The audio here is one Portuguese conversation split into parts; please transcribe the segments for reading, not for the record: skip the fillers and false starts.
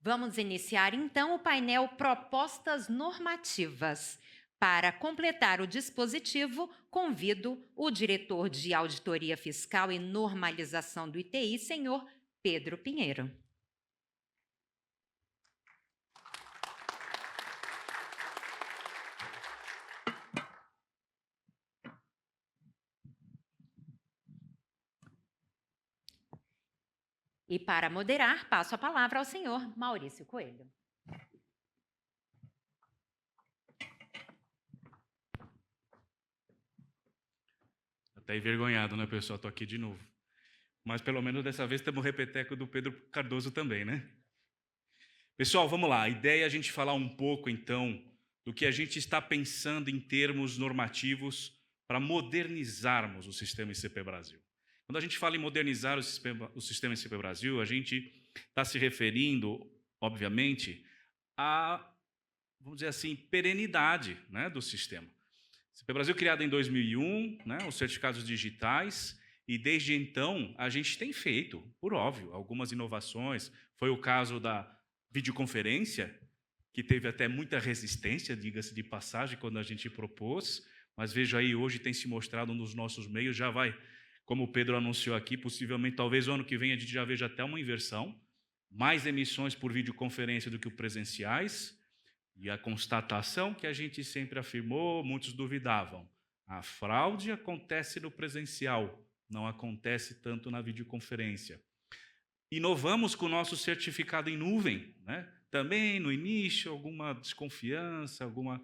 Vamos iniciar então o painel Propostas Normativas. Para completar o dispositivo, convido o diretor de Auditoria Fiscal e Normalização do ITI, senhor Pedro Pinheiro. E para moderar, passo a palavra ao senhor Maurício Coelho. Até envergonhado, né, pessoal? Estou aqui de novo. Mas pelo menos dessa vez temos o repeteco do Pedro Cardoso também, né? Pessoal, vamos lá. A ideia é a gente falar um pouco, então, do que a gente está pensando em termos normativos para modernizarmos o sistema ICP Brasil. Quando a gente fala em modernizar o sistema ICP Brasil, a gente está se referindo, obviamente, à, vamos dizer assim, perenidade, né, do sistema. O ICP Brasil criado em 2001, né, os certificados digitais, e desde então a gente tem feito, por óbvio, algumas inovações. Foi o caso da videoconferência, que teve até muita resistência, diga-se de passagem, quando a gente propôs, mas veja aí, hoje tem se mostrado um dos nossos meios, já vai, como o Pedro anunciou aqui, possivelmente, talvez o ano que vem a gente já veja até uma inversão, mais emissões por videoconferência do que o presenciais, e a constatação que a gente sempre afirmou, muitos duvidavam, a fraude acontece no presencial, não acontece tanto na videoconferência. Inovamos com o nosso certificado em nuvem, né? Também no início alguma desconfiança, alguma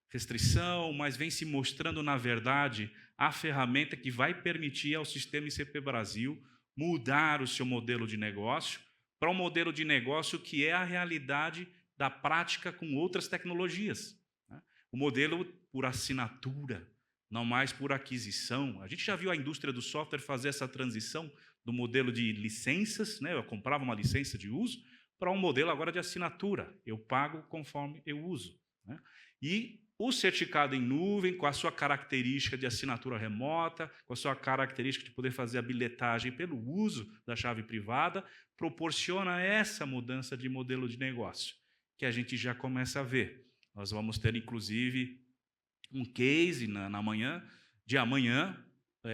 restrição, mas vem se mostrando, na verdade, a ferramenta que vai permitir ao sistema ICP Brasil mudar o seu modelo de negócio para um modelo de negócio que é a realidade da prática com outras tecnologias, né? O modelo por assinatura, não mais por aquisição. A gente já viu a indústria do software fazer essa transição do modelo de licenças, né? Eu comprava uma licença de uso, para um modelo agora de assinatura. Eu pago conforme eu uso, né? E o certificado em nuvem, com a sua característica de assinatura remota, com a sua característica de poder fazer a bilhetagem pelo uso da chave privada, proporciona essa mudança de modelo de negócio, que a gente já começa a ver. Nós vamos ter, inclusive, um case de amanhã,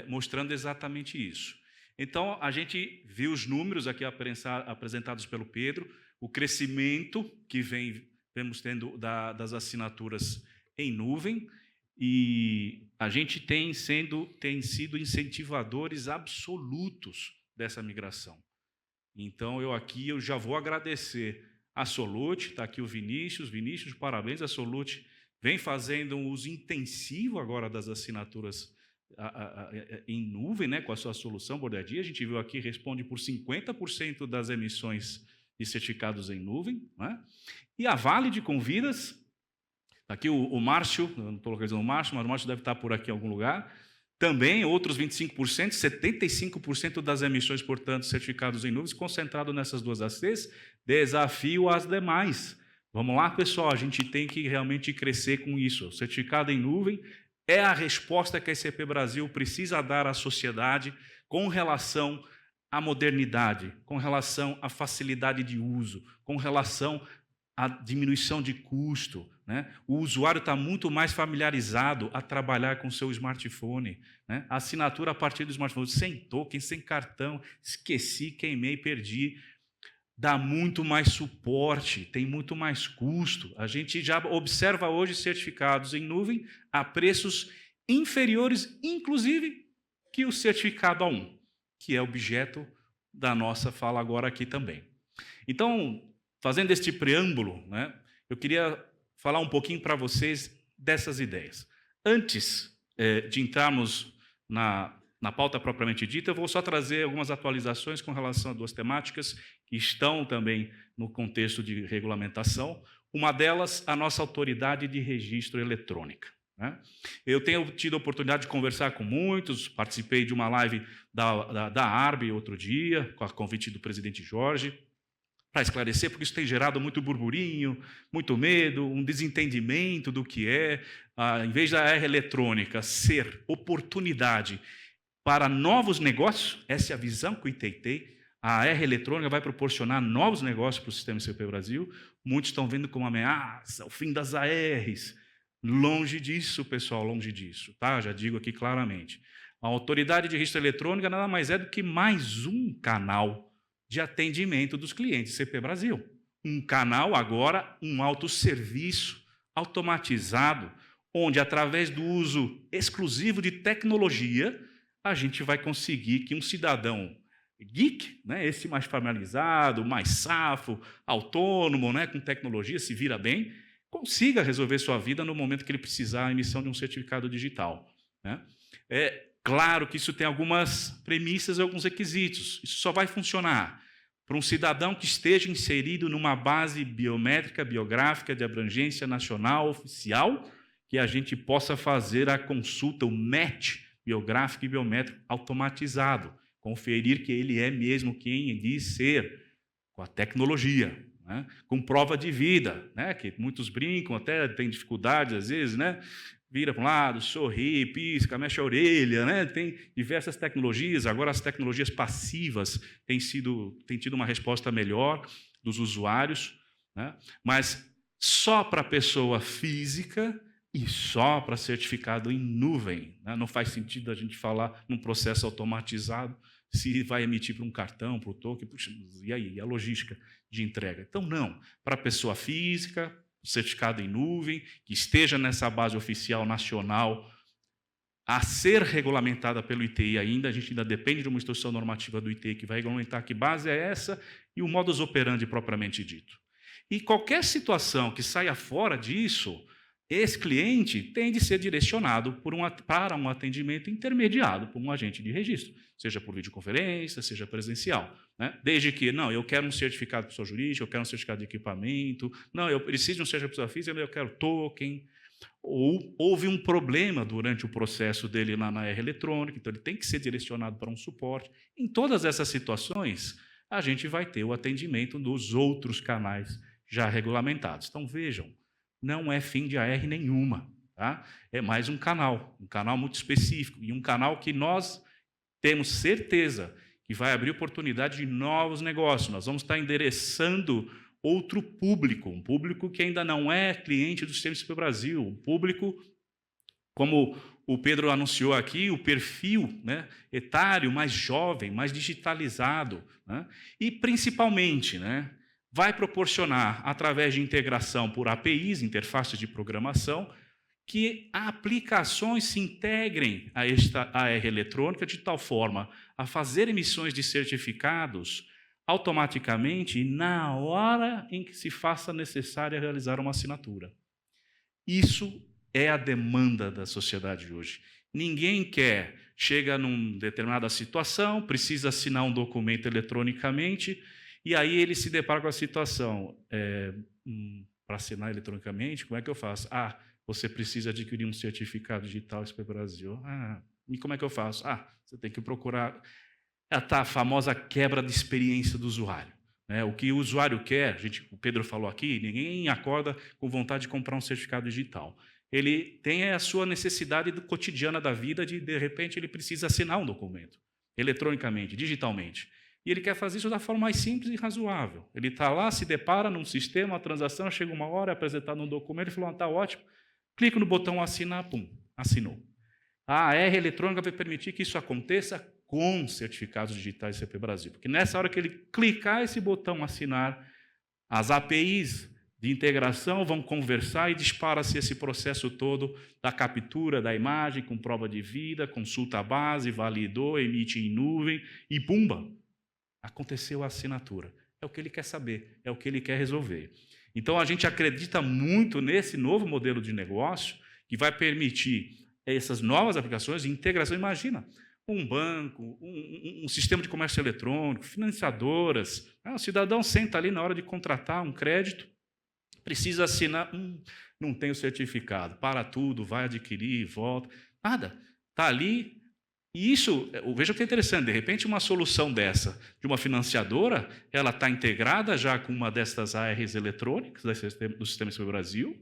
mostrando exatamente isso. Então, a gente viu os números aqui apresentados pelo Pedro, o crescimento que vemos tendo das assinaturas em nuvem, e a gente tem sido incentivadores absolutos dessa migração. Então, eu já vou agradecer a Solute, está aqui o Vinícius, parabéns, a Solute vem fazendo um uso intensivo agora das assinaturas em nuvem, né, com a sua solução Borderdia. A gente viu aqui, responde por 50% das emissões de certificados em nuvem, né? E a Vale de Convidas, está aqui o Márcio, eu não estou localizando o Márcio, mas o Márcio deve estar por aqui em algum lugar. Também outros 25%, 75% das emissões, portanto, certificados em nuvens, concentrado nessas duas ACs, desafio às demais. Vamos lá, pessoal, a gente tem que realmente crescer com isso. O certificado em nuvem é a resposta que a ICP Brasil precisa dar à sociedade com relação à modernidade, com relação à facilidade de uso, com relação à diminuição de custo, né? O usuário está muito mais familiarizado a trabalhar com o seu smartphone, né? A assinatura a partir do smartphone, sem token, sem cartão, esqueci, queimei, perdi. Dá muito mais suporte, tem muito mais custo. A gente já observa hoje certificados em nuvem a preços inferiores, inclusive, que o certificado A1, que é objeto da nossa fala agora aqui também. Então, fazendo este preâmbulo, né, eu queria falar um pouquinho para vocês dessas ideias. Antes de entrarmos na pauta propriamente dita, eu vou só trazer algumas atualizações com relação a duas temáticas que estão também no contexto de regulamentação. Uma delas, a nossa autoridade de registro eletrônica, né? Eu tenho tido a oportunidade de conversar com muitos, participei de uma live da ARB outro dia, com a convite do presidente Jorge, para esclarecer, porque isso tem gerado muito burburinho, muito medo, um desentendimento do que é, em vez da R eletrônica ser oportunidade para novos negócios, essa é a visão que o ITI tem, A AR eletrônica vai proporcionar novos negócios para o sistema CP Brasil. Muitos estão vendo como ameaça, o fim das ARs. Longe disso, pessoal, longe disso. Tá? Já digo aqui claramente. A Autoridade de Registro Eletrônica nada mais é do que mais um canal de atendimento dos clientes CP Brasil. Um canal, agora, um autosserviço automatizado, onde, através do uso exclusivo de tecnologia, a gente vai conseguir que um cidadão geek, né, esse mais familiarizado, mais safo, autônomo, né, com tecnologia, se vira bem, consiga resolver sua vida no momento que ele precisar a emissão de um certificado digital. Né? É claro que isso tem algumas premissas e alguns requisitos. Isso só vai funcionar para um cidadão que esteja inserido numa base biométrica, biográfica de abrangência nacional oficial, que a gente possa fazer a consulta, o match biográfico e biométrico automatizado, conferir que ele é mesmo quem diz ser, com a tecnologia, né? Com prova de vida, né? Que muitos brincam, até têm dificuldades às vezes, né? Vira para um lado, sorri, pisca, mexe a orelha, né? Tem diversas tecnologias. Agora as tecnologias passivas têm tido uma resposta melhor dos usuários, né? Mas só para pessoa física e só para certificado em nuvem, né? Não faz sentido a gente falar num processo automatizado se vai emitir para um cartão, para o token, puxa, e aí, e a logística de entrega? Então, não. Para pessoa física, certificado em nuvem, que esteja nessa base oficial nacional a ser regulamentada pelo ITI ainda, a gente ainda depende de uma instrução normativa do ITI que vai regulamentar que base é essa e o modus operandi propriamente dito. E qualquer situação que saia fora disso, esse cliente tem de ser direcionado para um atendimento intermediado por um agente de registro, seja por videoconferência, seja presencial. Né? Desde que, não, eu quero um certificado de pessoa jurídica, eu quero um certificado de equipamento, não, eu preciso de um certificado de pessoa física, eu quero token. Ou houve um problema durante o processo dele lá na R eletrônica, então ele tem que ser direcionado para um suporte. Em todas essas situações, a gente vai ter o atendimento dos outros canais já regulamentados. Então, vejam, não é fim de AR nenhuma, tá? É mais um canal muito específico, e um canal que nós temos certeza que vai abrir oportunidade de novos negócios. Nós vamos estar endereçando outro público, um público que ainda não é cliente do Sistema CP Brasil, um público, como o Pedro anunciou aqui, o perfil, né, etário mais jovem, mais digitalizado, né, e principalmente, né, vai proporcionar, através de integração por APIs, interfaces de programação, que aplicações se integrem a esta AR eletrônica de tal forma a fazer emissões de certificados automaticamente na hora em que se faça necessária realizar uma assinatura. Isso é a demanda da sociedade hoje. Ninguém chega numa determinada situação, precisa assinar um documento eletronicamente, e aí ele se depara com a situação, para assinar eletronicamente, como é que eu faço? Você precisa adquirir um certificado digital CP Brasil. E como é que eu faço? Você tem que procurar a famosa quebra de experiência do usuário. Né? O que o usuário quer, o Pedro falou aqui, ninguém acorda com vontade de comprar um certificado digital. Ele tem a sua necessidade cotidiana da vida de repente, ele precisa assinar um documento, eletronicamente, digitalmente. E ele quer fazer isso da forma mais simples e razoável. Ele está lá, se depara num sistema, uma transação, chega uma hora, é apresentado um documento, ele falou, está ótimo, clica no botão assinar, pum, assinou. A AR eletrônica vai permitir que isso aconteça com certificados digitais CP Brasil. Porque nessa hora que ele clicar esse botão assinar, as APIs de integração vão conversar e dispara-se esse processo todo da captura da imagem com prova de vida, consulta à base, validou, emite em nuvem e pumba, aconteceu a assinatura. É o que ele quer saber, é o que ele quer resolver. Então, a gente acredita muito nesse novo modelo de negócio que vai permitir essas novas aplicações de integração. Imagina, um banco, um sistema de comércio eletrônico, financiadoras. O cidadão senta ali na hora de contratar um crédito, precisa assinar, não tem o certificado, para tudo, vai adquirir, volta, nada. Está ali. E isso, veja o que é interessante, de repente uma solução dessa, de uma financiadora, ela está integrada já com uma dessas ARs eletrônicas do Sistema CP Brasil,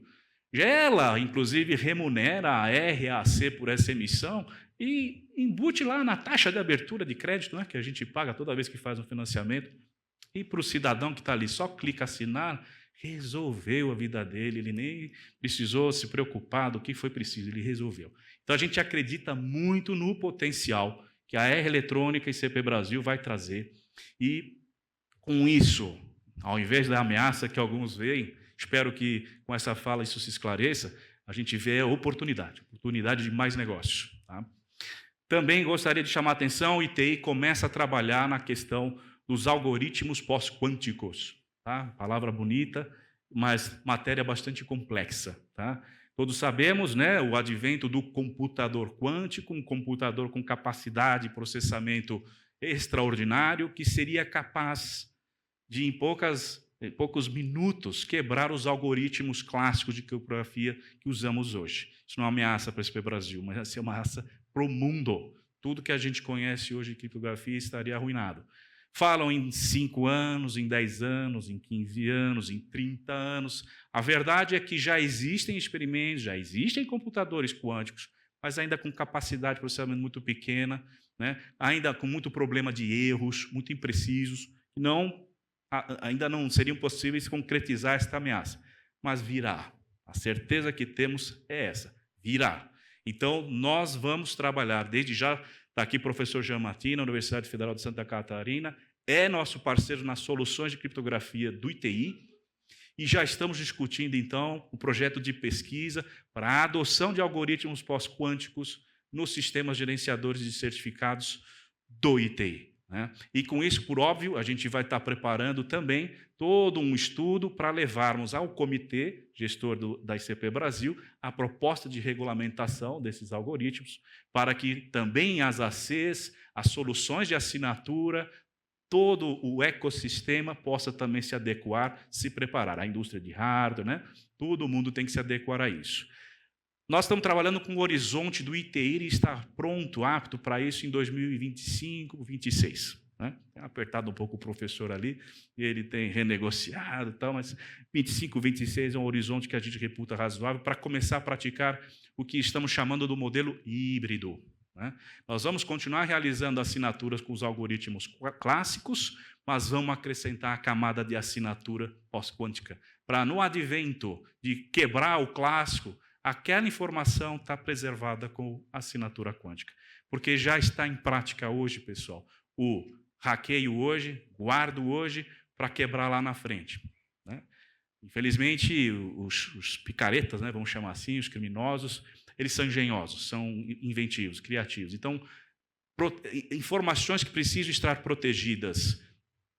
ela, inclusive, remunera a RAC por essa emissão, e embute lá na taxa de abertura de crédito, né, que a gente paga toda vez que faz um financiamento, e para o cidadão que está ali, só clica assinar, resolveu a vida dele, ele nem precisou se preocupar do que foi preciso, ele resolveu. Então, a gente acredita muito no potencial que a R Eletrônica e CP Brasil vai trazer, e com isso, ao invés da ameaça que alguns veem, espero que com essa fala isso se esclareça, a gente vê a oportunidade de mais negócios. Tá? Também gostaria de chamar a atenção, o ITI começa a trabalhar na questão dos algoritmos pós-quânticos. Tá? Palavra bonita, mas matéria bastante complexa. Tá? Todos sabemos, né, o advento do computador quântico, um computador com capacidade de processamento extraordinário, que seria capaz de, em poucos minutos, quebrar os algoritmos clássicos de criptografia que usamos hoje. Isso não é uma ameaça para o SP Brasil, mas é uma ameaça para o mundo. Tudo que a gente conhece hoje de criptografia estaria arruinado. Falam em 5 anos, em 10 anos, em 15 anos, em 30 anos. A verdade é que já existem experimentos, já existem computadores quânticos, mas ainda com capacidade de processamento muito pequena, né? Ainda com muito problema de erros, muito imprecisos, ainda não seriam possíveis concretizar esta ameaça. Mas virá. A certeza que temos é essa, virá. Então, nós vamos trabalhar, desde já, está aqui o professor Jean Martin, na Universidade Federal de Santa Catarina, é nosso parceiro nas soluções de criptografia do ITI, e já estamos discutindo, então, o projeto de pesquisa para a adoção de algoritmos pós-quânticos nos sistemas gerenciadores de certificados do ITI. Né? E, com isso, por óbvio, a gente vai estar preparando também todo um estudo para levarmos ao comitê gestor da ICP Brasil a proposta de regulamentação desses algoritmos, para que também as ACs, as soluções de assinatura, todo o ecossistema possa também se adequar, se preparar. A indústria de hardware, né? Todo mundo tem que se adequar a isso. Nós estamos trabalhando com o horizonte do ITI e estar pronto, apto para isso em 2025, 2026. Né? Tem apertado um pouco o professor ali, e ele tem renegociado, tal, mas 25, 26 é um horizonte que a gente reputa razoável para começar a praticar o que estamos chamando do modelo híbrido. Né? Nós vamos continuar realizando assinaturas com os algoritmos clássicos, mas vamos acrescentar a camada de assinatura pós-quântica, para, no advento de quebrar o clássico, aquela informação está preservada com assinatura quântica. Porque já está em prática hoje, pessoal. O hackeio hoje, guardo hoje, para quebrar lá na frente. Né? Infelizmente, os picaretas, né, vamos chamar assim, os criminosos, eles são engenhosos, são inventivos, criativos. Então, informações que precisam estar protegidas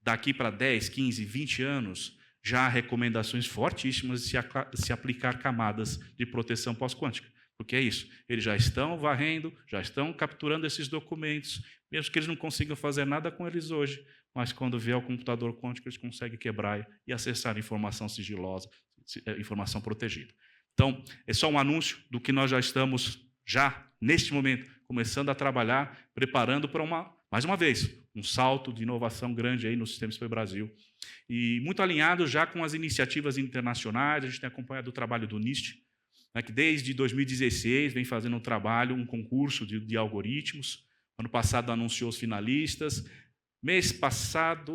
daqui para 10, 15, 20 anos, já há recomendações fortíssimas de se aplicar camadas de proteção pós-quântica. Porque é isso, eles já estão varrendo, já estão capturando esses documentos, mesmo que eles não consigam fazer nada com eles hoje, mas quando vier o computador quântico, eles conseguem quebrar e acessar informação sigilosa, informação protegida. Então, é só um anúncio do que nós já estamos, neste momento, começando a trabalhar, preparando para mais uma vez, um salto de inovação grande aí no sistema SP Brasil. E muito alinhado já com as iniciativas internacionais, a gente tem acompanhado o trabalho do NIST, né, que desde 2016 vem fazendo um trabalho, um concurso de algoritmos. Ano passado anunciou os finalistas. Mês passado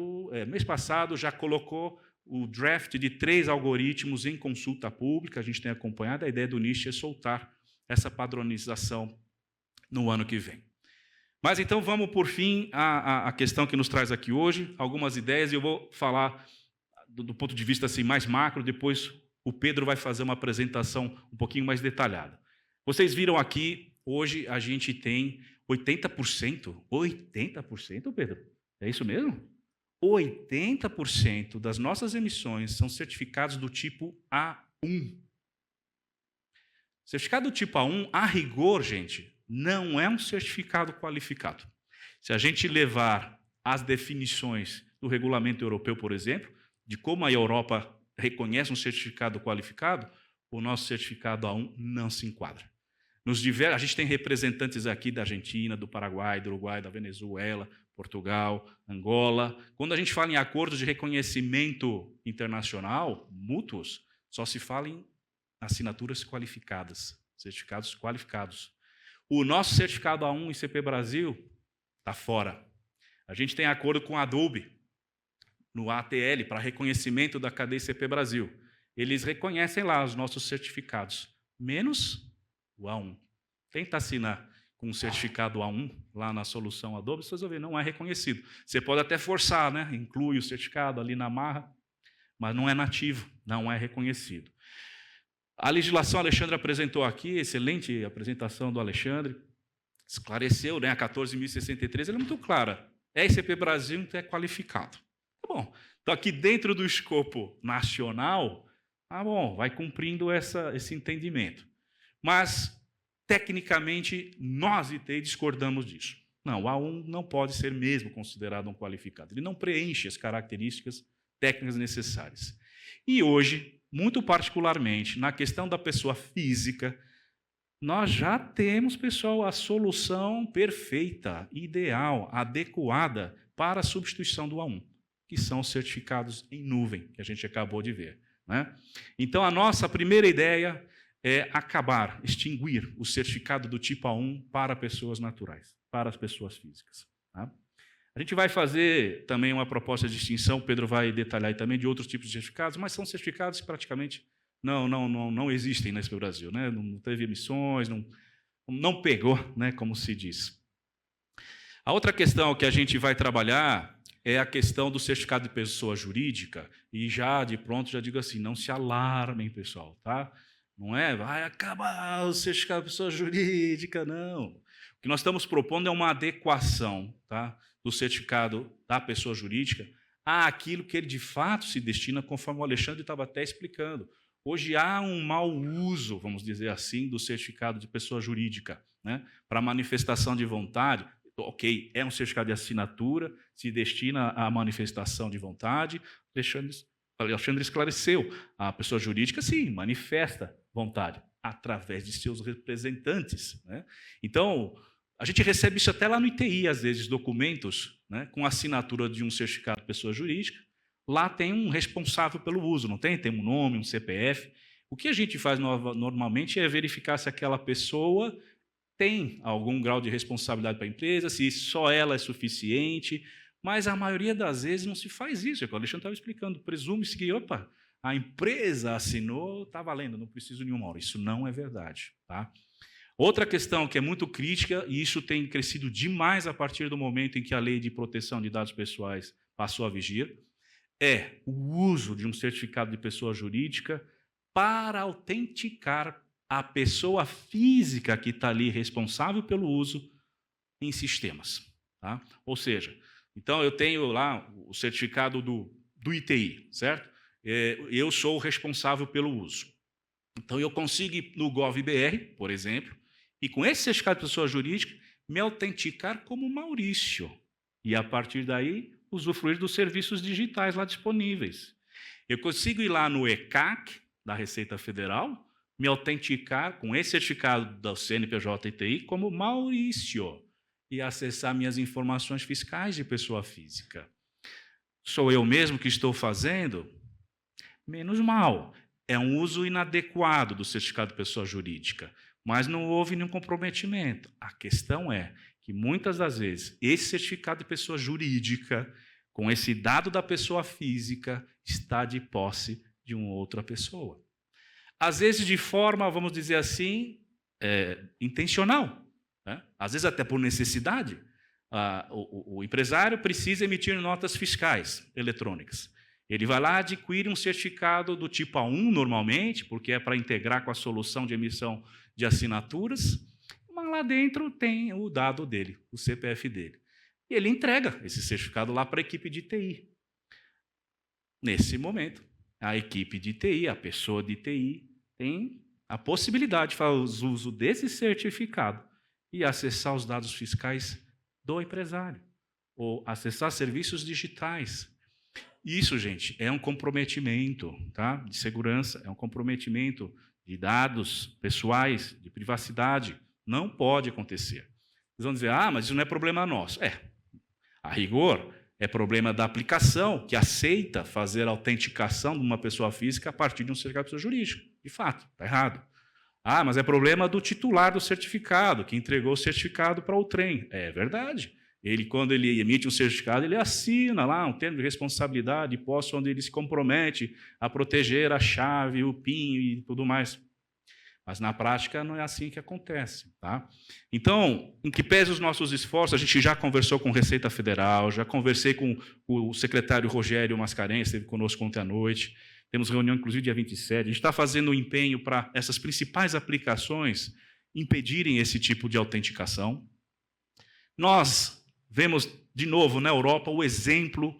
já colocou o draft de 3 algoritmos em consulta pública. A gente tem acompanhado. A ideia do NIST é soltar essa padronização no ano que vem. Mas então vamos, por fim, à questão que nos traz aqui hoje, algumas ideias, e eu vou falar do ponto de vista assim, mais macro, depois o Pedro vai fazer uma apresentação um pouquinho mais detalhada. Vocês viram aqui, hoje a gente tem 80%, Pedro? É isso mesmo? 80% das nossas emissões são certificados do tipo A1. Certificado do tipo A1, a rigor, gente, não é um certificado qualificado. Se a gente levar as definições do regulamento europeu, por exemplo, de como a Europa reconhece um certificado qualificado, o nosso certificado A1 não se enquadra. A gente tem representantes aqui da Argentina, do Paraguai, do Uruguai, da Venezuela, Portugal, Angola. Quando a gente fala em acordos de reconhecimento internacional, mútuos, só se fala em assinaturas qualificadas, certificados qualificados. O nosso certificado A1 ICP Brasil está fora. A gente tem acordo com a Adobe, no ATL, para reconhecimento da cadeia ICP Brasil. Eles reconhecem lá os nossos certificados, menos o A1. Tenta assinar com um certificado A1 lá na solução Adobe, vocês vão ver, não é reconhecido. Você pode até forçar, né? Inclui o certificado ali na marra, mas não é nativo, não é reconhecido. A legislação, o Alexandre apresentou aqui, excelente apresentação do Alexandre, esclareceu, né? A 14.063, ela é muito clara. É ICP Brasil, então é qualificado. Tá bom. Então, aqui dentro do escopo nacional, tá bom, vai cumprindo esse entendimento. Mas, tecnicamente, nós, ITI, discordamos disso. Não, o A1 não pode ser mesmo considerado um qualificado. Ele não preenche as características técnicas necessárias. E hoje, muito particularmente, na questão da pessoa física, nós já temos, pessoal, a solução perfeita, ideal, adequada para a substituição do A1, que são os certificados em nuvem, que a gente acabou de ver, né? Então, a nossa primeira ideia é acabar, extinguir o certificado do tipo A1 para pessoas naturais, para as pessoas físicas. Tá? A gente vai fazer também uma proposta de extinção, o Pedro vai detalhar aí também, de outros tipos de certificados, mas são certificados que praticamente não existem nesse Brasil, né? Não teve emissões, não pegou, né, como se diz. A outra questão que a gente vai trabalhar é a questão do certificado de pessoa jurídica, e já de pronto já digo assim, não se alarmem, pessoal, tá? Não é, vai acabar o certificado de pessoa jurídica, não. O que nós estamos propondo é uma adequação, tá, do certificado da pessoa jurídica àquilo que ele de fato se destina, conforme o Alexandre estava até explicando. Hoje há um mau uso, vamos dizer assim, do certificado de pessoa jurídica, né, para manifestação de vontade. Ok, é um certificado de assinatura, se destina à manifestação de vontade. Alexandre esclareceu, a pessoa jurídica, sim, manifesta vontade através de seus representantes, né? Então, a gente recebe isso até lá no ITI, às vezes, documentos, né, com assinatura de um certificado de pessoa jurídica. Lá tem um responsável pelo uso, não tem? Tem um nome, um CPF. O que a gente faz normalmente é verificar se aquela pessoa tem algum grau de responsabilidade para a empresa, se só ela é suficiente, mas a maioria das vezes não se faz isso. É o que o Alexandre estava explicando. Presume-se que, opa, a empresa assinou, está valendo, não preciso de nenhuma hora. Isso não é verdade. Tá? Outra questão que é muito crítica, e isso tem crescido demais a partir do momento em que a Lei de Proteção de Dados Pessoais passou a vigir, é o uso de um certificado de pessoa jurídica para autenticar a pessoa física que está ali responsável pelo uso em sistemas. Tá? Ou seja, então eu tenho lá o certificado do ITI, certo? Eu sou o responsável pelo uso. Então eu consigo ir no GovBR, por exemplo, e com esse certificado de pessoa jurídica, me autenticar como Maurício. E a partir daí, usufruir dos serviços digitais lá disponíveis. Eu consigo ir lá no ECAC, da Receita Federal, me autenticar com esse certificado da CNPJ ITI como Maurício e acessar minhas informações fiscais de pessoa física. Sou eu mesmo que estou fazendo? Menos mal. É um uso inadequado do certificado de pessoa jurídica, mas não houve nenhum comprometimento. A questão é que, muitas das vezes, esse certificado de pessoa jurídica, com esse dado da pessoa física, está de posse de uma outra pessoa. Às vezes de forma, vamos dizer assim, intencional, né? Às vezes até por necessidade. O empresário precisa emitir notas fiscais eletrônicas. Ele vai lá adquirir um certificado do tipo A1, normalmente, porque é para integrar com a solução de emissão de assinaturas, mas lá dentro tem o dado dele, o CPF dele. E ele entrega esse certificado lá para a equipe de TI. Nesse momento, a equipe de TI, a pessoa de TI, tem a possibilidade de fazer uso desse certificado e acessar os dados fiscais do empresário, ou acessar serviços digitais. Isso, gente, é um comprometimento, tá, de segurança, é um comprometimento de dados pessoais, de privacidade. Não pode acontecer. Vocês vão dizer, mas isso não é problema nosso. A rigor, é problema da aplicação que aceita fazer a autenticação de uma pessoa física a partir de um certificado de pessoa jurídica. De fato, está errado. Ah, mas é problema do titular do certificado, que entregou o certificado para o trem. É verdade. Ele, quando ele emite um certificado, ele assina lá um termo de responsabilidade e posse onde ele se compromete a proteger a chave, o PIN e tudo mais. Mas, na prática, não é assim que acontece. Tá? Então, em que pese os nossos esforços, a gente já conversou com a Receita Federal, já conversei com o secretário Rogério Mascarenhas, esteve conosco ontem à noite, temos reunião, inclusive, dia 27. A gente está fazendo um empenho para essas principais aplicações impedirem esse tipo de autenticação. Nós vemos, de novo, na Europa, o exemplo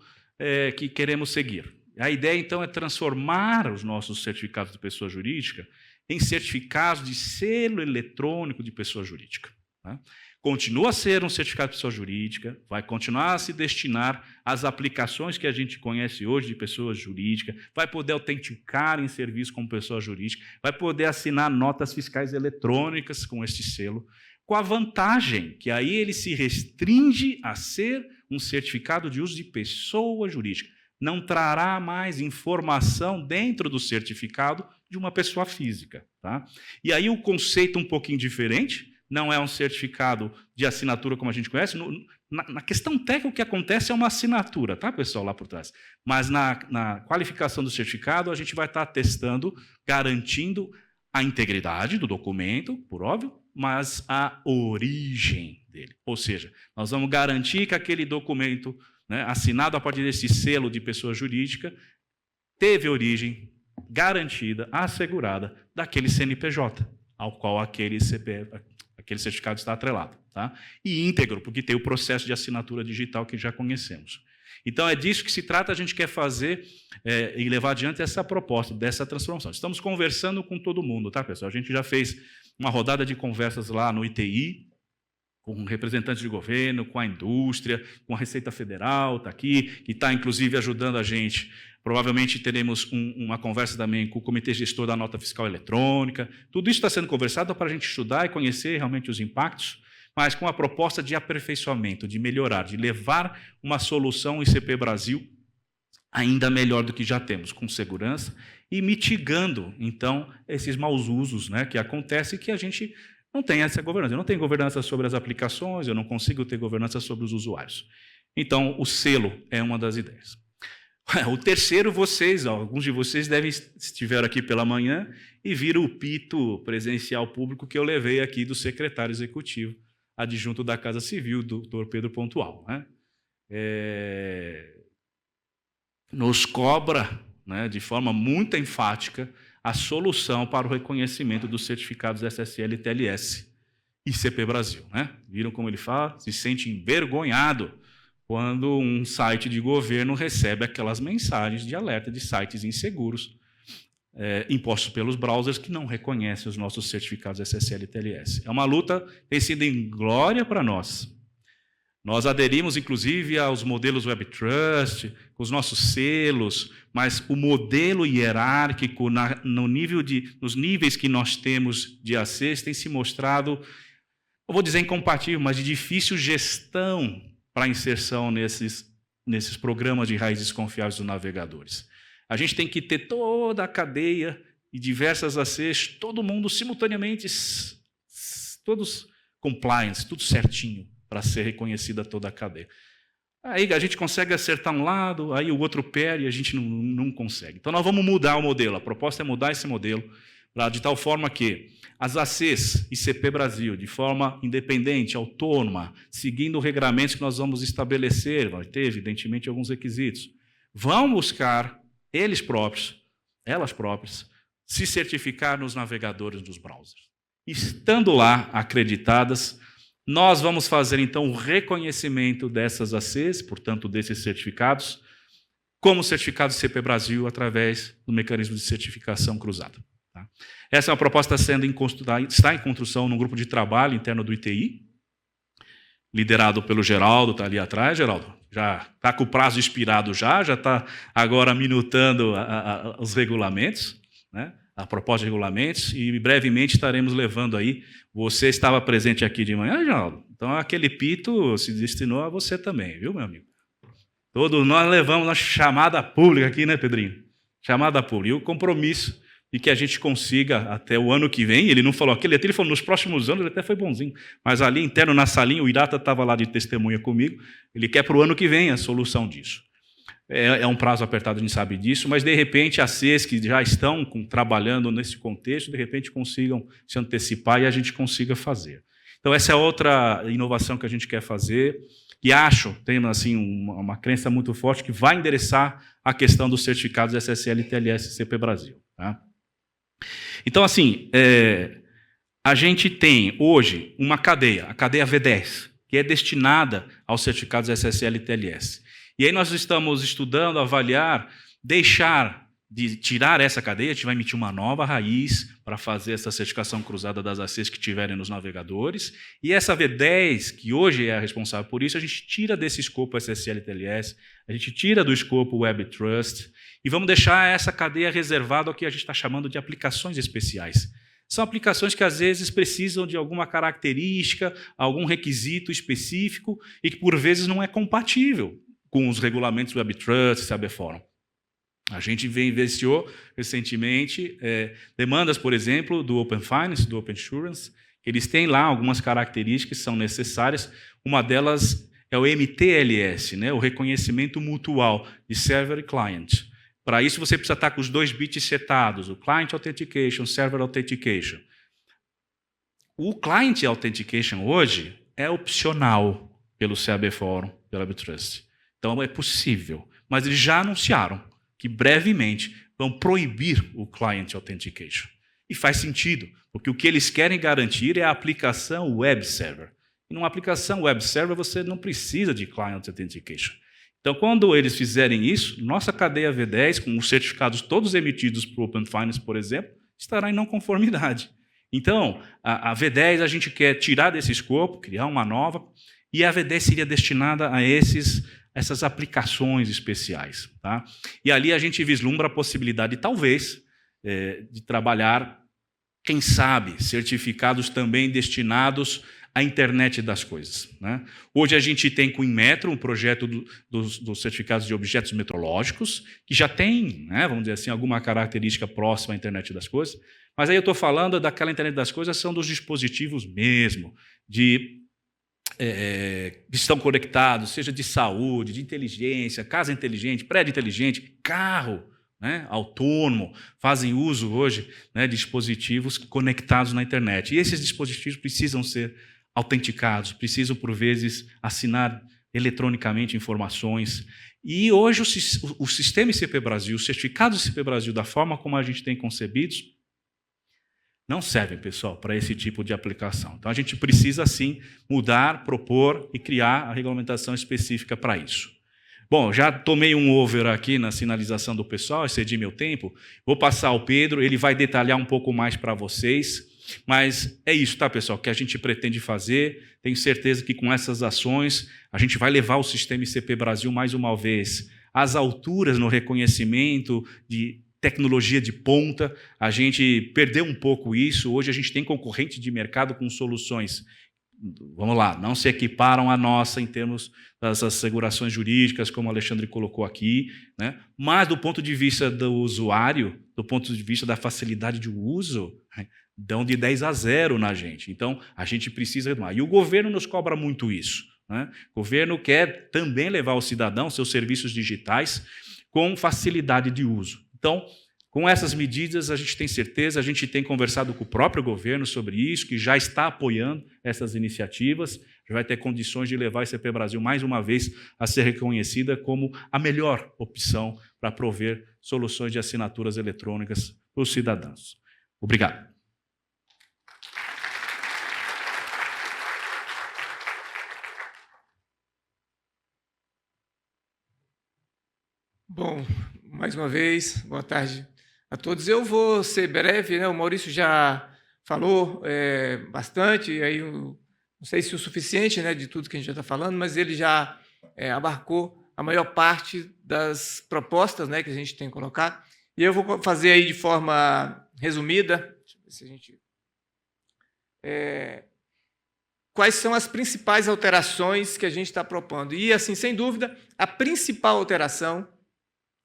que queremos seguir. A ideia, então, é transformar os nossos certificados de pessoa jurídica em certificados de selo eletrônico de pessoa jurídica. Tá? Continua a ser um certificado de pessoa jurídica, vai continuar a se destinar às aplicações que a gente conhece hoje de pessoa jurídica, vai poder autenticar em serviço como pessoa jurídica, vai poder assinar notas fiscais eletrônicas com este selo, com a vantagem que aí ele se restringe a ser um certificado de uso de pessoa jurídica. Não trará mais informação dentro do certificado de uma pessoa física. Tá? E aí o conceito um pouquinho diferente, não é um certificado de assinatura como a gente conhece. Na questão técnica, o que acontece é uma assinatura, tá, pessoal, lá por trás. Mas na qualificação do certificado, a gente vai estar testando, garantindo a integridade do documento, por óbvio, mas a origem dele. Ou seja, nós vamos garantir que aquele documento, né, assinado a partir desse selo de pessoa jurídica, teve origem garantida, assegurada, daquele CNPJ, ao qual aquele certificado está atrelado. Tá? E íntegro, porque tem o processo de assinatura digital que já conhecemos. Então, é disso que se trata, a gente quer fazer e levar adiante essa proposta, dessa transformação. Estamos conversando com todo mundo, tá, pessoal? A gente já fez uma rodada de conversas lá no ITI, com representantes de governo, com a indústria, com a Receita Federal, está aqui, que está, inclusive, ajudando a gente. Provavelmente teremos uma conversa também com o Comitê Gestor da Nota Fiscal Eletrônica. Tudo isso está sendo conversado para a gente estudar e conhecer realmente os impactos, mas com a proposta de aperfeiçoamento, de melhorar, de levar uma solução ICP Brasil ainda melhor do que já temos, com segurança e mitigando, então, esses maus usos, né, que acontecem e que a gente não tem essa governança. Eu não tenho governança sobre as aplicações, eu não consigo ter governança sobre os usuários. Então, o selo é uma das ideias. O terceiro, alguns de vocês estiveram aqui pela manhã e viram o pito presencial público que eu levei aqui do secretário executivo, adjunto da Casa Civil, doutor Pedro Pontual. Né? Nos cobra, né, de forma muito enfática, a solução para o reconhecimento dos certificados SSL e TLS e CP Brasil. Né? Viram como ele fala? Se sente envergonhado quando um site de governo recebe aquelas mensagens de alerta de sites inseguros impostos pelos browsers que não reconhecem os nossos certificados SSL e TLS. É uma luta que tem sido em glória para nós. Nós aderimos, inclusive, aos modelos Web Trust, com os nossos selos, mas o modelo hierárquico, nos níveis que nós temos de acesso, tem se mostrado, eu vou dizer incompatível, mas de difícil gestão para inserção nesses programas de raízes confiáveis dos navegadores. A gente tem que ter toda a cadeia e diversas ACs, todo mundo simultaneamente, todos compliance, tudo certinho, para ser reconhecida toda a cadeia. Aí a gente consegue acertar um lado, aí o outro perde e a gente não consegue. Então, nós vamos mudar o modelo. A proposta é mudar esse modelo de tal forma que as ACs ICP Brasil, de forma independente, autônoma, seguindo regramentos que nós vamos estabelecer, vai ter, evidentemente, alguns requisitos, vão buscar, elas próprias, se certificar nos navegadores dos browsers. Estando lá acreditadas, nós vamos fazer, então, o reconhecimento dessas ACs, portanto, desses certificados, como certificado CP Brasil, através do mecanismo de certificação cruzada. Tá? Essa é uma proposta está em construção num grupo de trabalho interno do ITI, liderado pelo Geraldo, está ali atrás, Geraldo. Já está com o prazo expirado já está agora minutando os regulamentos, né? A proposta de regulamentos, e brevemente estaremos levando aí. Você estava presente aqui de manhã, Geraldo? Então, aquele pito se destinou a você também, viu, meu amigo? Todos nós levamos a chamada pública aqui, né, Pedrinho? Chamada pública. E o compromisso e que a gente consiga, até o ano que vem, ele não falou aquele, ele falou nos próximos anos, ele até foi bonzinho, mas ali interno na salinha, o Irata estava lá de testemunha comigo, ele quer para o ano que vem a solução disso. É um prazo apertado, a gente sabe disso, mas de repente as CES que já estão trabalhando nesse contexto, de repente consigam se antecipar e a gente consiga fazer. Então essa é outra inovação que a gente quer fazer, e acho, tenho assim, uma crença muito forte, que vai endereçar a questão dos certificados SSL, TLS e CP Brasil. Tá? Então, assim, a gente tem hoje uma cadeia, a cadeia V10, que é destinada aos certificados SSL e TLS. E aí nós estamos estudando, avaliar, deixar de tirar essa cadeia, a gente vai emitir uma nova raiz para fazer essa certificação cruzada das ACs que tiverem nos navegadores, e essa V10, que hoje é a responsável por isso, a gente tira desse escopo SSL e TLS, a gente tira do escopo Web Trust, e vamos deixar essa cadeia reservada ao que a gente está chamando de aplicações especiais. São aplicações que, às vezes, precisam de alguma característica, algum requisito específico, e que, por vezes, não é compatível com os regulamentos Web Trust e CB Forum. A gente investiou recentemente demandas, por exemplo, do Open Finance, do Open Assurance, que eles têm lá algumas características que são necessárias. Uma delas é o MTLS, né, o reconhecimento mutual de server e client. Para isso, você precisa estar com os 2 bits setados, o Client Authentication, Server Authentication. O Client Authentication hoje é opcional pelo CAB Forum, pela Bitrust. Então, é possível. Mas eles já anunciaram que brevemente vão proibir o Client Authentication. E faz sentido, porque o que eles querem garantir é a aplicação Web Server. E numa aplicação Web Server você não precisa de Client Authentication. Então, quando eles fizerem isso, nossa cadeia V10, com os certificados todos emitidos para o Open Finance, por exemplo, estará em não conformidade. Então, a V10 a gente quer tirar desse escopo, criar uma nova, e a V10 seria destinada a essas aplicações especiais. Tá? E ali a gente vislumbra a possibilidade, talvez, de trabalhar, quem sabe, certificados também destinados à internet das coisas. Né? Hoje a gente tem com o Inmetro um projeto dos certificados de objetos metrológicos, que já tem, né, vamos dizer assim, alguma característica próxima à internet das coisas, mas aí eu estou falando daquela internet das coisas, são dos dispositivos mesmo, que estão conectados, seja de saúde, de inteligência, casa inteligente, prédio inteligente, carro, né, autônomo, fazem uso hoje, né, de dispositivos conectados na internet. E esses dispositivos precisam ser autenticados, precisam, por vezes, assinar eletronicamente informações. E hoje o sistema ICP Brasil, os certificados ICP Brasil, da forma como a gente tem concebidos, não servem, pessoal, para esse tipo de aplicação. Então, a gente precisa, sim, mudar, propor e criar a regulamentação específica para isso. Bom, já tomei um over aqui na sinalização do pessoal, excedi meu tempo. Vou passar ao Pedro, ele vai detalhar um pouco mais para vocês. Mas é isso, tá, pessoal, que a gente pretende fazer. Tenho certeza que com essas ações a gente vai levar o sistema ICP Brasil mais uma vez às alturas no reconhecimento de tecnologia de ponta. A gente perdeu um pouco isso. Hoje a gente tem concorrente de mercado com soluções, vamos lá, não se equiparam à nossa em termos das assegurações jurídicas, como o Alexandre colocou aqui, né? Mas do ponto de vista do usuário, do ponto de vista da facilidade de uso, dão de 10 a 0 na gente. Então, a gente precisa retomar. E o governo nos cobra muito isso. Né? O governo quer também levar ao cidadão seus serviços digitais com facilidade de uso. Então, com essas medidas, a gente tem certeza, a gente tem conversado com o próprio governo sobre isso, que já está apoiando essas iniciativas, já vai ter condições de levar a ICP Brasil, mais uma vez, a ser reconhecida como a melhor opção para prover soluções de assinaturas eletrônicas para os cidadãos. Obrigado. Bom, mais uma vez, boa tarde a todos. Eu vou ser breve, né? O Maurício já falou bastante, aí não sei se o suficiente, né, de tudo que a gente já está falando, mas ele já abarcou a maior parte das propostas, né, que a gente tem colocado. E eu vou fazer aí de forma resumida, deixa eu ver se a gente... quais são as principais alterações que a gente está propondo. E, assim, sem dúvida, a principal alteração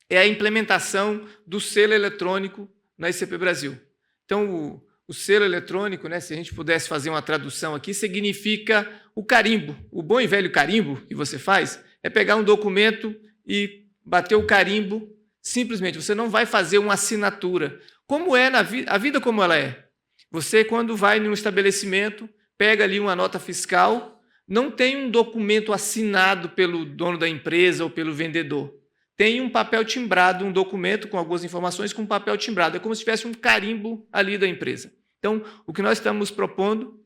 é a implementação do selo eletrônico na ICP Brasil. Então, o selo eletrônico, né, se a gente pudesse fazer uma tradução aqui, significa o carimbo. O bom e velho carimbo que você faz é pegar um documento e bater o carimbo simplesmente. Você não vai fazer uma assinatura. Como é a vida como ela é. Você, quando vai num estabelecimento, pega ali uma nota fiscal, não tem um documento assinado pelo dono da empresa ou pelo vendedor. Tem um papel timbrado, um documento com algumas informações com um papel timbrado. É como se tivesse um carimbo ali da empresa. Então, o que nós estamos propondo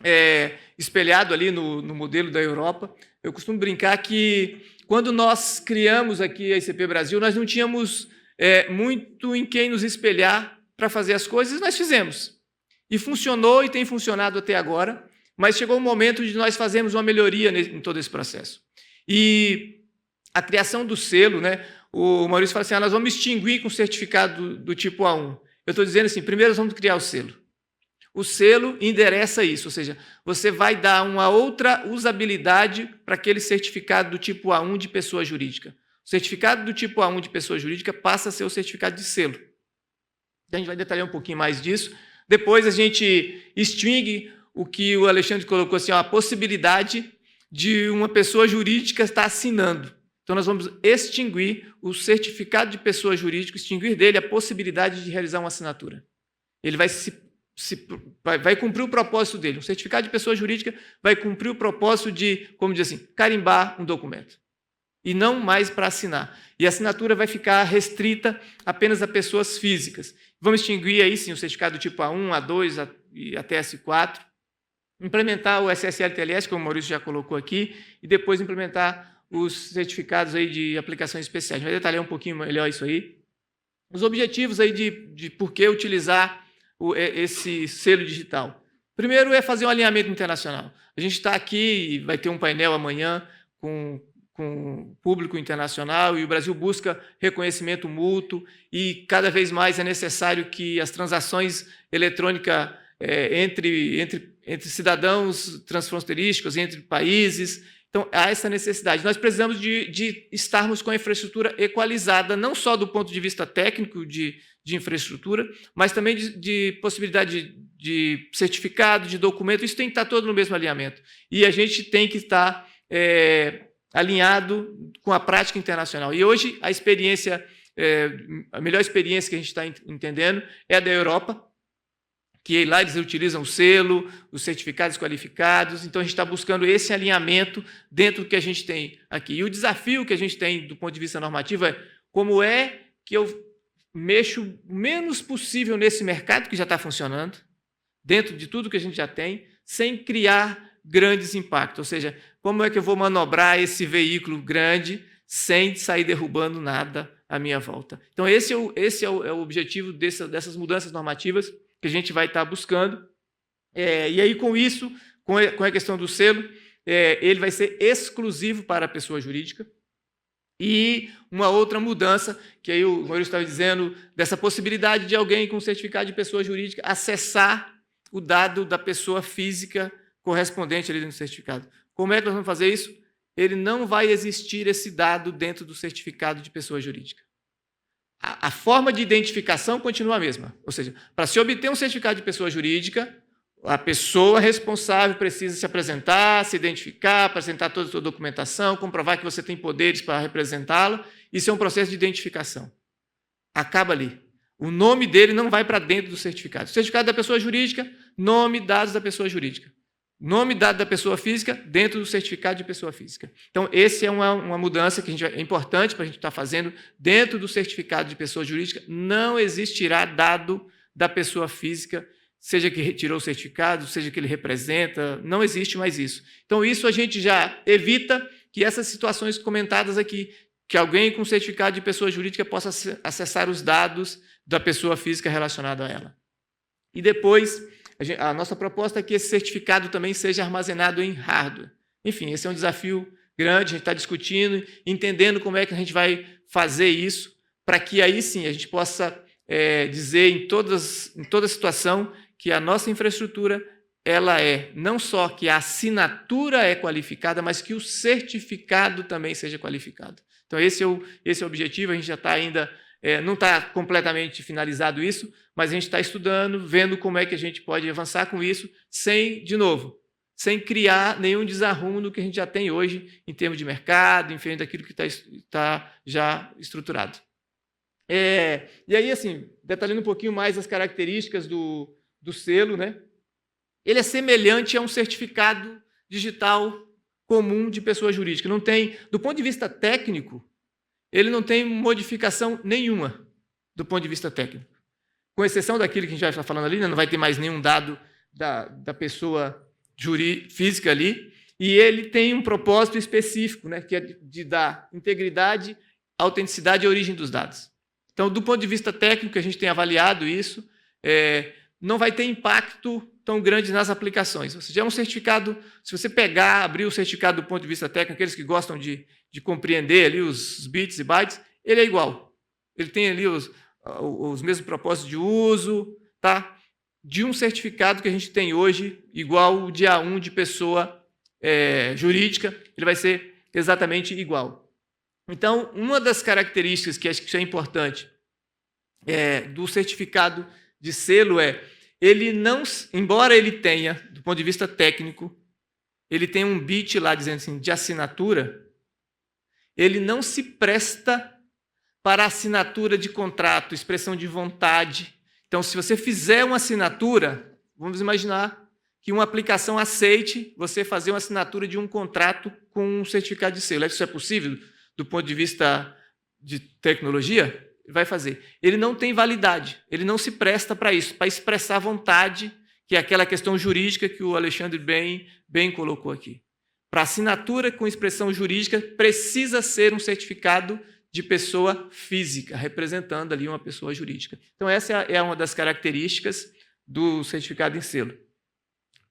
é espelhado ali no modelo da Europa. Eu costumo brincar que, quando nós criamos aqui a ICP Brasil, nós não tínhamos muito em quem nos espelhar para fazer as coisas, nós fizemos. E funcionou e tem funcionado até agora, mas chegou o momento de nós fazermos uma melhoria em todo esse processo. E a criação do selo, né? O Maurício fala assim, nós vamos extinguir com o certificado do tipo A1. Eu estou dizendo assim, primeiro nós vamos criar o selo. O selo endereça isso, ou seja, você vai dar uma outra usabilidade para aquele certificado do tipo A1 de pessoa jurídica. O certificado do tipo A1 de pessoa jurídica passa a ser o certificado de selo. A gente vai detalhar um pouquinho mais disso. Depois a gente extingue o que o Alexandre colocou assim, a possibilidade de uma pessoa jurídica estar assinando. Então, nós vamos extinguir o certificado de pessoa jurídica, extinguir dele a possibilidade de realizar uma assinatura. Ele vai cumprir o propósito dele. O certificado de pessoa jurídica vai cumprir o propósito de, como diz assim, carimbar um documento. E não mais para assinar. E a assinatura vai ficar restrita apenas a pessoas físicas. Vamos extinguir aí, sim, o certificado do tipo A1, A2 e até S4. Implementar o SSL-TLS, como o Maurício já colocou aqui, e depois implementar os certificados aí de aplicações especiais. A gente vai detalhar um pouquinho melhor isso aí. Os objetivos aí de por que utilizar esse selo digital. Primeiro é fazer um alinhamento internacional. A gente está aqui e vai ter um painel amanhã com público internacional, e o Brasil busca reconhecimento mútuo, e cada vez mais é necessário que as transações eletrônicas entre cidadãos transfronteiriços, entre países. Então, há essa necessidade. Nós precisamos de estarmos com a infraestrutura equalizada, não só do ponto de vista técnico de infraestrutura, mas também de possibilidade de certificado, de documento. Isso tem que estar todo no mesmo alinhamento. E a gente tem que estar alinhado com a prática internacional. E hoje, a melhor experiência que a gente está entendendo é a da Europa, que lá eles utilizam o selo, os certificados qualificados. Então, a gente está buscando esse alinhamento dentro do que a gente tem aqui. E o desafio que a gente tem do ponto de vista normativo é como é que eu mexo o menos possível nesse mercado que já está funcionando, dentro de tudo que a gente já tem, sem criar grandes impactos. Ou seja, como é que eu vou manobrar esse veículo grande sem sair derrubando nada à minha volta. Então, esse é o objetivo dessas mudanças normativas que a gente vai estar buscando. E aí, com isso, com a questão do selo, ele vai ser exclusivo para a pessoa jurídica. E uma outra mudança, que aí o Maurício estava dizendo, dessa possibilidade de alguém com certificado de pessoa jurídica acessar o dado da pessoa física correspondente ali no certificado. Como é que nós vamos fazer isso? Ele não vai existir esse dado dentro do certificado de pessoa jurídica. A forma de identificação continua a mesma. Ou seja, para se obter um certificado de pessoa jurídica, a pessoa responsável precisa se apresentar, se identificar, apresentar toda a sua documentação, comprovar que você tem poderes para representá-lo. Isso é um processo de identificação. Acaba ali. O nome dele não vai para dentro do certificado. Certificado da pessoa jurídica, nome, dados da pessoa jurídica. Nome e dado da pessoa física dentro do certificado de pessoa física. Então, essa é uma mudança que é importante para a gente estar fazendo. Dentro do certificado de pessoa jurídica, não existirá dado da pessoa física, seja que retirou o certificado, seja que ele representa, não existe mais isso. Então, isso a gente já evita que essas situações comentadas aqui, que alguém com certificado de pessoa jurídica possa acessar os dados da pessoa física relacionada a ela. E depois, a nossa proposta é que esse certificado também seja armazenado em hardware. Enfim, esse é um desafio grande, a gente está discutindo, entendendo como é que a gente vai fazer isso, para que aí sim a gente possa dizer em toda situação que a nossa infraestrutura ela é não só que a assinatura é qualificada, mas que o certificado também seja qualificado. Então, esse é o objetivo, a gente já está ainda não está completamente finalizado isso, mas a gente está estudando, vendo como é que a gente pode avançar com isso, de novo, sem criar nenhum desarrumo no que a gente já tem hoje em termos de mercado, enfim, daquilo que está já estruturado. E aí, assim, detalhando um pouquinho mais as características do selo, né? Ele é semelhante a um certificado digital comum de pessoa jurídica. Não tem, do ponto de vista técnico, ele não tem modificação nenhuma do ponto de vista técnico. Com exceção daquilo que a gente já está falando ali, né? Não vai ter mais nenhum dado da pessoa física ali, e ele tem um propósito específico, né? Que é de dar integridade, autenticidade e origem dos dados. Então, do ponto de vista técnico, a gente tem avaliado isso, não vai ter impacto tão grande nas aplicações. Ou seja, é um certificado, se você abrir o certificado do ponto de vista técnico, aqueles que gostam de compreender ali os bits e bytes, ele é igual. Ele tem ali os mesmos propósitos de uso, tá? De um certificado que a gente tem hoje, igual o de A1 de pessoa jurídica, ele vai ser exatamente igual. Então, uma das características que acho que é importante do certificado de selo ele não, embora ele tenha, do ponto de vista técnico, ele tem um bit lá dizendo assim, de assinatura, ele não se presta para assinatura de contrato, expressão de vontade. Então, se você fizer uma assinatura, vamos imaginar que uma aplicação aceite você fazer uma assinatura de um contrato com um certificado de selo. Isso é possível do ponto de vista de tecnologia? Vai fazer. Ele não tem validade, ele não se presta para isso, para expressar vontade, que é aquela questão jurídica que o Alexandre bem colocou aqui. Para assinatura com expressão jurídica, precisa ser um certificado de pessoa física, representando ali uma pessoa jurídica. Então, essa é uma das características do certificado em selo.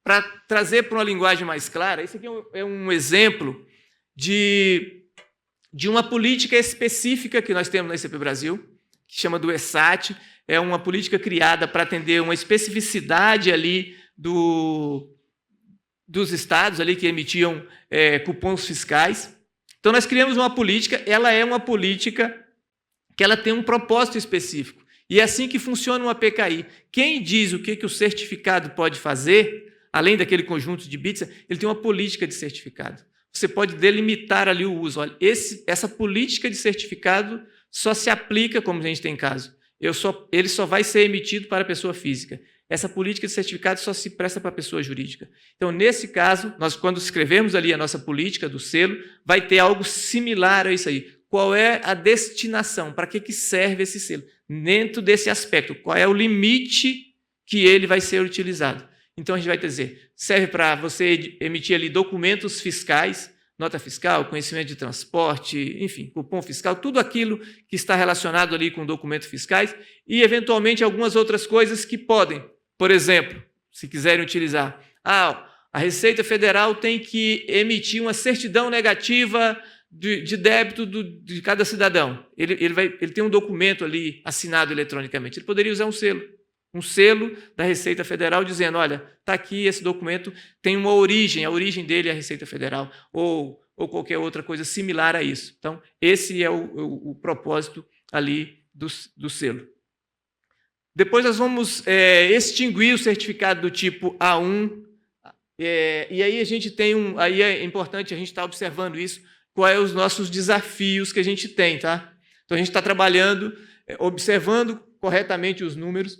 Para trazer para uma linguagem mais clara, esse aqui é um exemplo de uma política específica que nós temos na ICP Brasil, que chama do ESAT, é uma política criada para atender uma especificidade ali dos estados ali que emitiam cupons fiscais. Então, nós criamos uma política, ela é uma política que ela tem um propósito específico. E é assim que funciona uma PKI. Quem diz o que o certificado pode fazer, além daquele conjunto de bits, ele tem uma política de certificado. Você pode delimitar ali o uso. Olha, essa política de certificado só se aplica, como a gente tem caso. Ele só vai ser emitido para a pessoa física. Essa política de certificado só se presta para a pessoa jurídica. Então, nesse caso, nós, quando escrevemos ali a nossa política do selo, vai ter algo similar a isso aí. Qual é a destinação? Para que serve esse selo? Dentro desse aspecto, qual é o limite que ele vai ser utilizado? Então, a gente vai dizer, serve para você emitir ali documentos fiscais, nota fiscal, conhecimento de transporte, enfim, cupom fiscal, tudo aquilo que está relacionado ali com documentos fiscais e, eventualmente, algumas outras coisas que podem, por exemplo, se quiserem utilizar, a Receita Federal tem que emitir uma certidão negativa de débito de cada cidadão. Ele tem um documento ali assinado eletronicamente. Ele poderia usar um selo da Receita Federal dizendo, olha, está aqui esse documento, tem uma origem, a origem dele é a Receita Federal, ou qualquer outra coisa similar a isso. Então, esse é o propósito ali do selo. Depois nós vamos extinguir o certificado do tipo A1, e aí a gente tem aí é importante a gente estar observando isso, quais os nossos desafios que a gente tem, tá? Então, a gente está trabalhando, observando corretamente os números.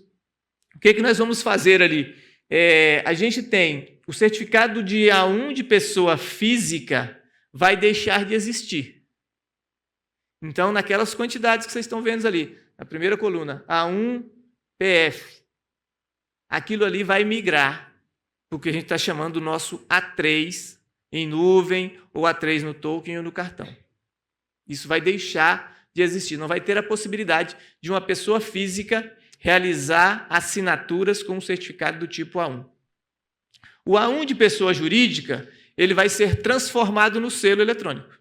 O que nós vamos fazer ali? A gente tem o certificado de A1 de pessoa física vai deixar de existir. Então, naquelas quantidades que vocês estão vendo ali, na primeira coluna, A1 PF, aquilo ali vai migrar, porque a gente está chamando o nosso A3 em nuvem, ou A3 no token ou no cartão. Isso vai deixar de existir. Não vai ter a possibilidade de uma pessoa física realizar assinaturas com um certificado do tipo A1. O A1 de pessoa jurídica, ele vai ser transformado no selo eletrônico.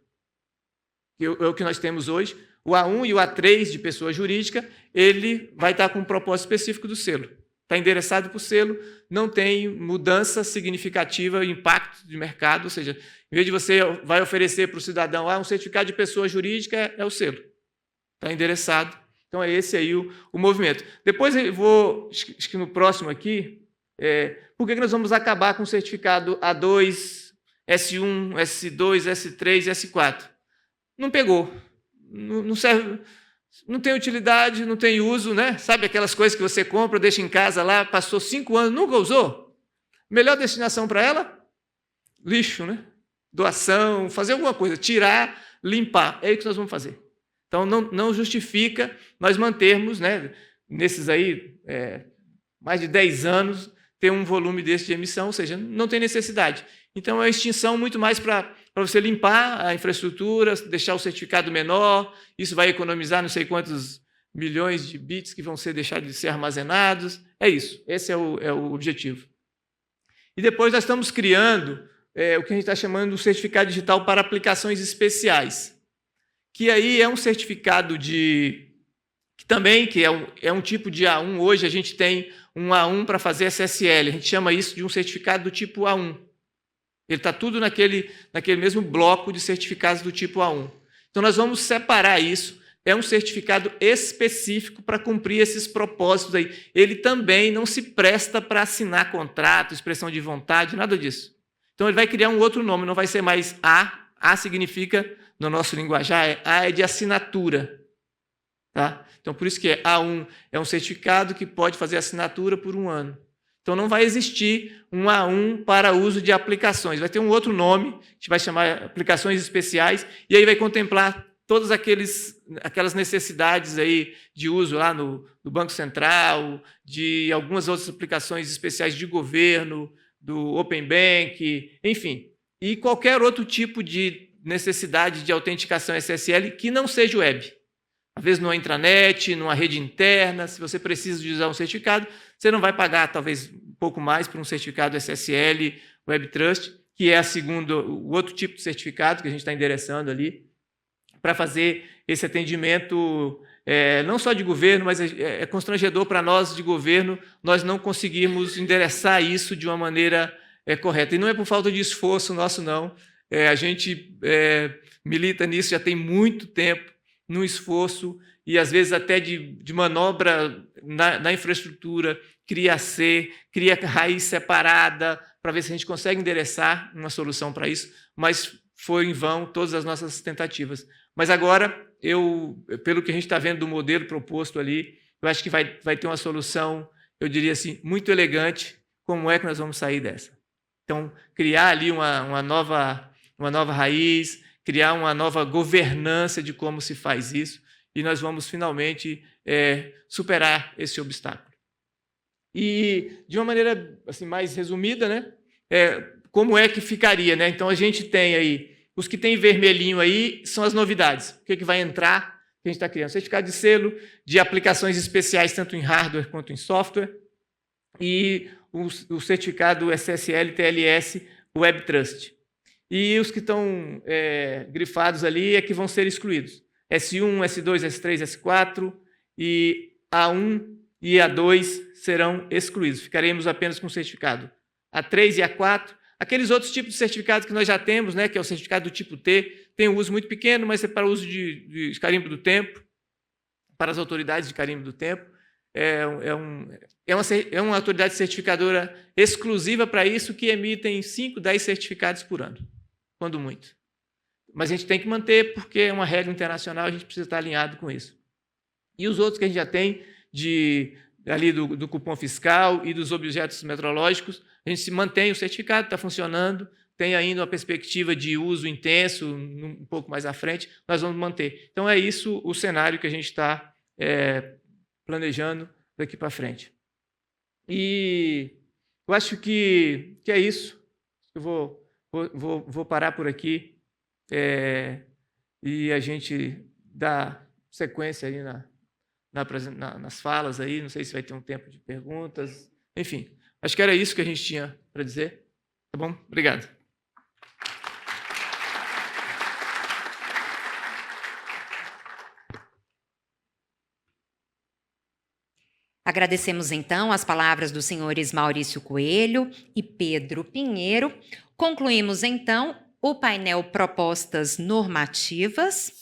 É o que nós temos hoje. O A1 e o A3 de pessoa jurídica, ele vai estar com um propósito específico do selo. Está endereçado para o selo, não tem mudança significativa, impacto de mercado, ou seja, em vez de você vai oferecer para o cidadão um certificado de pessoa jurídica, é o selo. Está endereçado. Então, é esse aí o movimento. Depois, eu vou, acho que no próximo aqui, por que nós vamos acabar com o certificado A2, S1, S2, S3 e S4? Não pegou, não serve, não tem utilidade, não tem uso, né? Sabe aquelas coisas que você compra, deixa em casa lá, passou 5 anos, nunca usou? Melhor destinação para ela? Lixo, né? Doação, fazer alguma coisa, tirar, limpar. É isso que nós vamos fazer. Então, não justifica nós mantermos, né, nesses aí, mais de 10 anos, ter um volume desse de emissão, ou seja, não tem necessidade. Então, é a extinção muito mais para você limpar a infraestrutura, deixar o certificado menor, isso vai economizar não sei quantos milhões de bits que vão deixados de ser armazenados. É isso, esse é o objetivo. E depois nós estamos criando o que a gente está chamando de certificado digital para aplicações especiais, que aí é um certificado que é um tipo de A1. Hoje a gente tem um A1 para fazer SSL, a gente chama isso de um certificado do tipo A1. Ele está tudo naquele mesmo bloco de certificados do tipo A1. Então, nós vamos separar isso. É um certificado específico para cumprir esses propósitos aí. Ele também não se presta para assinar contrato, expressão de vontade, nada disso. Então, ele vai criar um outro nome, não vai ser mais A. A significa, no nosso linguajar, A é de assinatura. Tá? Então, por isso que A1 é um certificado que pode fazer assinatura por 1 ano. Então, não vai existir um A1 para uso de aplicações. Vai ter um outro nome, que a gente vai chamar aplicações especiais, e aí vai contemplar todas aquelas necessidades aí de uso lá no Banco Central, de algumas outras aplicações especiais de governo, do Open Bank, enfim. E qualquer outro tipo de necessidade de autenticação SSL que não seja web. Às vezes, numa intranet, numa rede interna, se você precisa de usar um certificado, você não vai pagar, talvez, um pouco mais por um certificado SSL Web Trust, que é o outro tipo de certificado que a gente está endereçando ali, para fazer esse atendimento, não só de governo, mas é constrangedor para nós de governo, nós não conseguirmos endereçar isso de uma maneira correta. E não é por falta de esforço nosso, não. A gente milita nisso já tem muito tempo, no esforço e, às vezes, até de manobra na infraestrutura, cria raiz separada, para ver se a gente consegue endereçar uma solução para isso, mas foi em vão todas as nossas tentativas. Mas agora, pelo que a gente está vendo do modelo proposto ali, eu acho que vai ter uma solução, eu diria assim, muito elegante. Como é que nós vamos sair dessa? Então, criar ali uma nova raiz, criar uma nova governança de como se faz isso, e nós vamos finalmente superar esse obstáculo. E, de uma maneira assim, mais resumida, né, como é que ficaria? Né? Então, a gente tem aí, os que tem vermelhinho aí são as novidades. O que vai entrar, que a gente está criando? Certificado de selo de aplicações especiais, tanto em hardware quanto em software, e o certificado SSL TLS Web Trust. E os que estão grifados ali é que vão ser excluídos. S1, S2, S3, S4 e A1 e A2 serão excluídos. Ficaremos apenas com o certificado A3 e A4. Aqueles outros tipos de certificados que nós já temos, né, que é o certificado do tipo T, tem um uso muito pequeno, mas é para uso de carimbo do tempo, para as autoridades de carimbo do tempo. É uma autoridade certificadora exclusiva para isso, que emitem 5, 10 certificados por ano, quando muito. Mas a gente tem que manter, porque é uma regra internacional, a gente precisa estar alinhado com isso. E os outros que a gente já tem, ali do cupom fiscal e dos objetos metrológicos, a gente se mantém o certificado, está funcionando, tem ainda uma perspectiva de uso intenso, um pouco mais à frente, nós vamos manter. Então, é isso o cenário que a gente está planejando daqui para frente. E eu acho que é isso. Eu vou parar por aqui e a gente dá sequência aí nas falas aí. Não sei se vai ter um tempo de perguntas. Enfim, acho que era isso que a gente tinha para dizer. Tá bom? Obrigado. Agradecemos, então, as palavras dos senhores Maurício Coelho e Pedro Pinheiro. Concluímos, então, o painel Propostas Normativas.